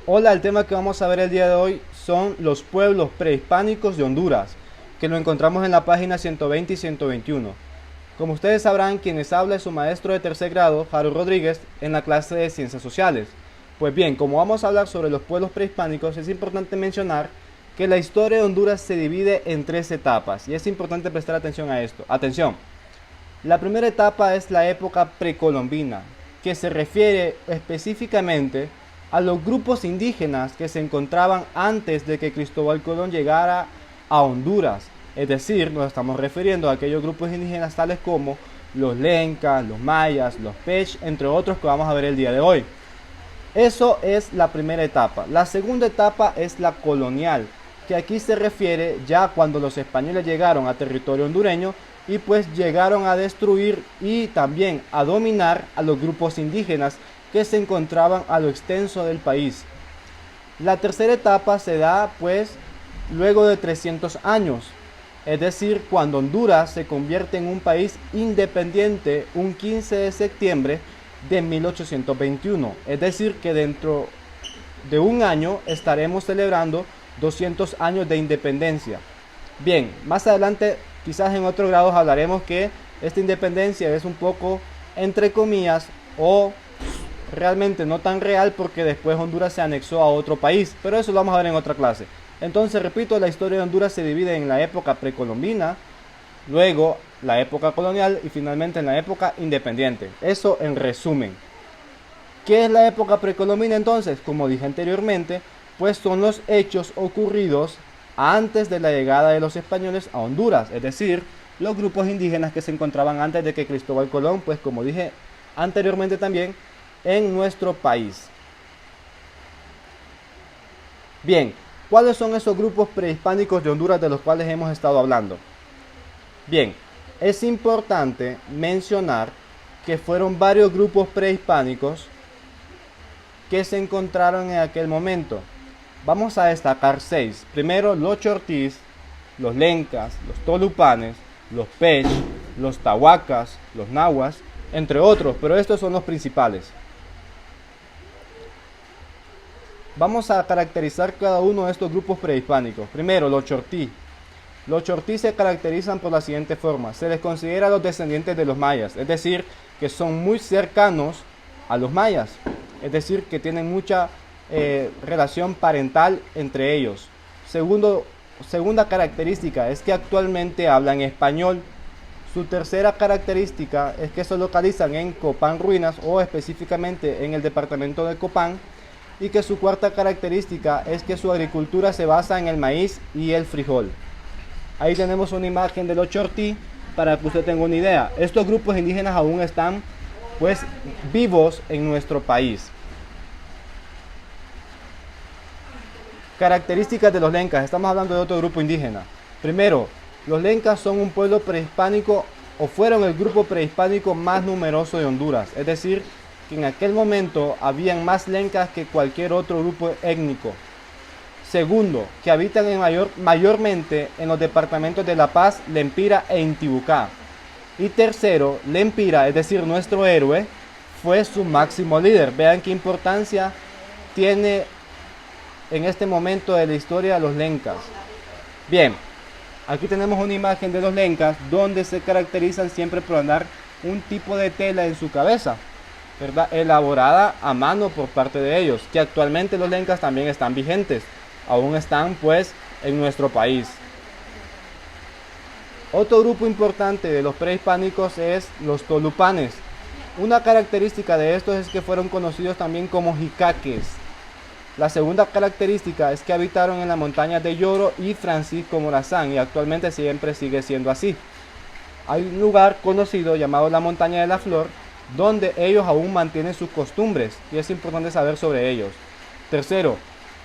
Hola, el tema que vamos a ver el día de hoy son los pueblos prehispánicos de Honduras, que lo encontramos en la página 120 y 121. Como ustedes sabrán, quienes habla es su maestro de tercer grado, Harold Rodríguez, en la clase de Ciencias Sociales. Pues bien, como vamos a hablar sobre los pueblos prehispánicos, es importante mencionar que la historia de Honduras se divide en tres etapas, y es importante prestar atención a esto. Atención, la primera etapa es la época precolombina, que se refiere específicamente a los grupos indígenas que se encontraban antes de que Cristóbal Colón llegara a Honduras. Es decir, nos estamos refiriendo a aquellos grupos indígenas tales como los lencas, los mayas, los pech, entre otros que vamos a ver el día de hoy. Eso es la primera etapa. La segunda etapa es la colonial, que aquí se refiere ya cuando los españoles llegaron a territorio hondureño y pues llegaron a destruir y también a dominar a los grupos indígenas que se encontraban a lo extenso del país. La tercera etapa se da pues luego de 300 años, es decir, cuando Honduras se convierte en un país independiente un 15 de septiembre de 1821, es decir, que dentro de un año estaremos celebrando 200 años de independencia. Bien, más adelante, quizás en otros grados hablaremos que esta independencia es un poco, entre comillas, o realmente no tan real porque después Honduras se anexó a otro país, pero eso lo vamos a ver en otra clase. Entonces, repito, la historia de Honduras se divide en la época precolombina, luego la época colonial y finalmente en la época independiente. Eso en resumen. ¿Qué es la época precolombina entonces? Como dije anteriormente, pues son los hechos ocurridos antes de la llegada de los españoles a Honduras, es decir, los grupos indígenas que se encontraban antes de que Cristóbal Colón, pues como dije anteriormente también, en nuestro país. Bien, ¿cuáles son esos grupos prehispánicos de Honduras de los cuales hemos estado hablando? Bien, es importante mencionar que fueron varios grupos prehispánicos que se encontraron en aquel momento. Vamos a destacar 6. Primero, los chortís, los lencas, los tolupanes, los pech, los tahuacas, los nahuas, entre otros, pero estos son los principales. Vamos a caracterizar cada uno de estos grupos prehispánicos. Primero, los chortí. Los chortí se caracterizan por la siguiente forma. Se les considera los descendientes de los mayas, es decir, que son muy cercanos a los mayas, es decir, que tienen mucha relación parental entre ellos. Segunda característica es que actualmente hablan español. Su tercera característica es que se localizan en Copán Ruinas o específicamente en el departamento de Copán, y que su cuarta característica es que su agricultura se basa en el maíz y el frijol. Ahí tenemos una imagen de los chortí para que usted tenga una idea. Estos grupos indígenas aún están pues vivos en nuestro país. Características de los lencas. Estamos hablando de otro grupo indígena. Primero, los lencas son un pueblo prehispánico o fueron el grupo prehispánico más numeroso de Honduras. Es decir, que en aquel momento habían más lencas que cualquier otro grupo étnico. Segundo, que habitan mayormente en los departamentos de La Paz, Lempira e Intibucá. Y tercero, Lempira, es decir, nuestro héroe, fue su máximo líder. Vean qué importancia tiene en este momento de la historia de los lencas. Bien, aquí tenemos una imagen de los lencas donde se caracterizan siempre por andar un tipo de tela en su cabeza, ¿verdad? Elaborada a mano por parte de ellos, que actualmente los lencas también están vigentes, aún están pues en nuestro país. Otro grupo importante de los prehispánicos es los tolupanes. Una característica de estos es que fueron conocidos también como jicaques. La segunda característica es que habitaron en las montañas de Lloro y Francisco Morazán, y actualmente siempre sigue siendo así. Hay un lugar conocido llamado la Montaña de la Flor, donde ellos aún mantienen sus costumbres, y es importante saber sobre ellos. Tercero,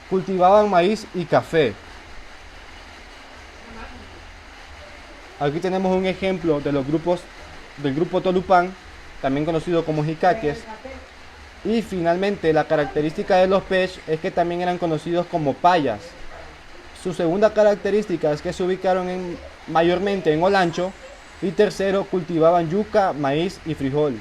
cultivaban maíz y café. Aquí tenemos un ejemplo de los grupos del grupo Tolupán, también conocido como jicaques. Y finalmente, la característica de los pech es que también eran conocidos como payas. Su segunda característica es que se ubicaron mayormente en Olancho. Y tercero, cultivaban yuca, maíz y frijol.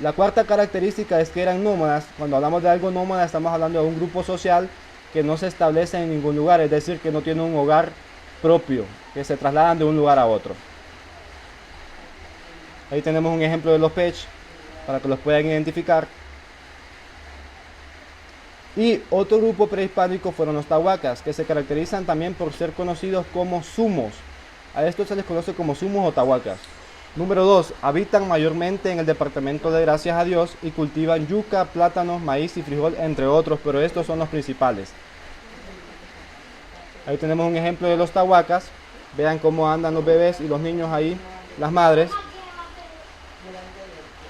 La cuarta característica es que eran nómadas. Cuando hablamos de algo nómada estamos hablando de un grupo social que no se establece en ningún lugar, es decir, que no tiene un hogar propio, que se trasladan de un lugar a otro. Ahí tenemos un ejemplo de los Pech para que los puedan identificar. Y otro grupo prehispánico fueron los Tahuacas, que se caracterizan también por ser conocidos como sumos. A estos se les conoce como sumos o Tahuacas. Número 2. Habitan mayormente en el departamento de Gracias a Dios y cultivan yuca, plátanos, maíz y frijol, entre otros, pero estos son los principales. Ahí tenemos un ejemplo de los Tahuacas. Vean cómo andan los bebés y los niños ahí, las madres.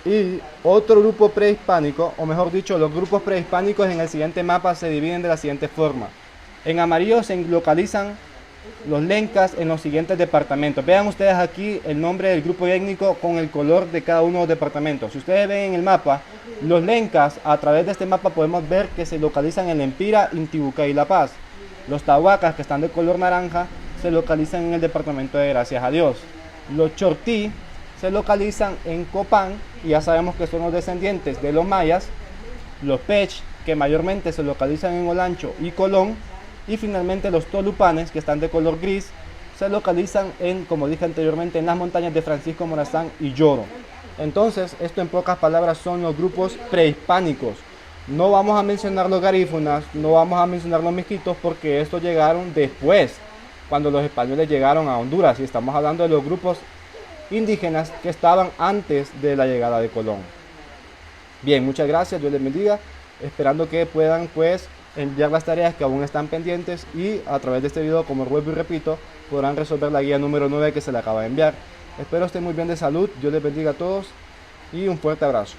Y otro grupo prehispánico, o mejor dicho, los grupos prehispánicos en el siguiente mapa se dividen de la siguiente forma. En amarillo se localizan los lencas en los siguientes departamentos. Vean ustedes aquí el nombre del grupo étnico con el color de cada uno de los departamentos. Si ustedes ven en el mapa, los lencas, a través de este mapa podemos ver que se localizan en Lempira, Intibucá y La Paz. Los Tahuacas, que están de color naranja, se localizan en el departamento de Gracias a Dios. Los Chortí se localizan en Copán, y ya sabemos que son los descendientes de los mayas. Los Pech, que mayormente se localizan en Olancho y Colón. Y finalmente los Tolupanes, que están de color gris, se localizan en, como dije anteriormente, en las montañas de Francisco Morazán y Lloro. Entonces, esto en pocas palabras son los grupos prehispánicos. No vamos a mencionar los garífunas, no vamos a mencionar los miskitos, porque estos llegaron después, cuando los españoles llegaron a Honduras, y estamos hablando de los grupos indígenas que estaban antes de la llegada de Colón. Bien, muchas gracias, Dios les bendiga, esperando que puedan pues enviar las tareas que aún están pendientes, y a través de este video, como vuelvo y repito, podrán resolver la guía número 9 que se le acaba de enviar. Espero estén muy bien de salud, Dios les bendiga a todos y un fuerte abrazo.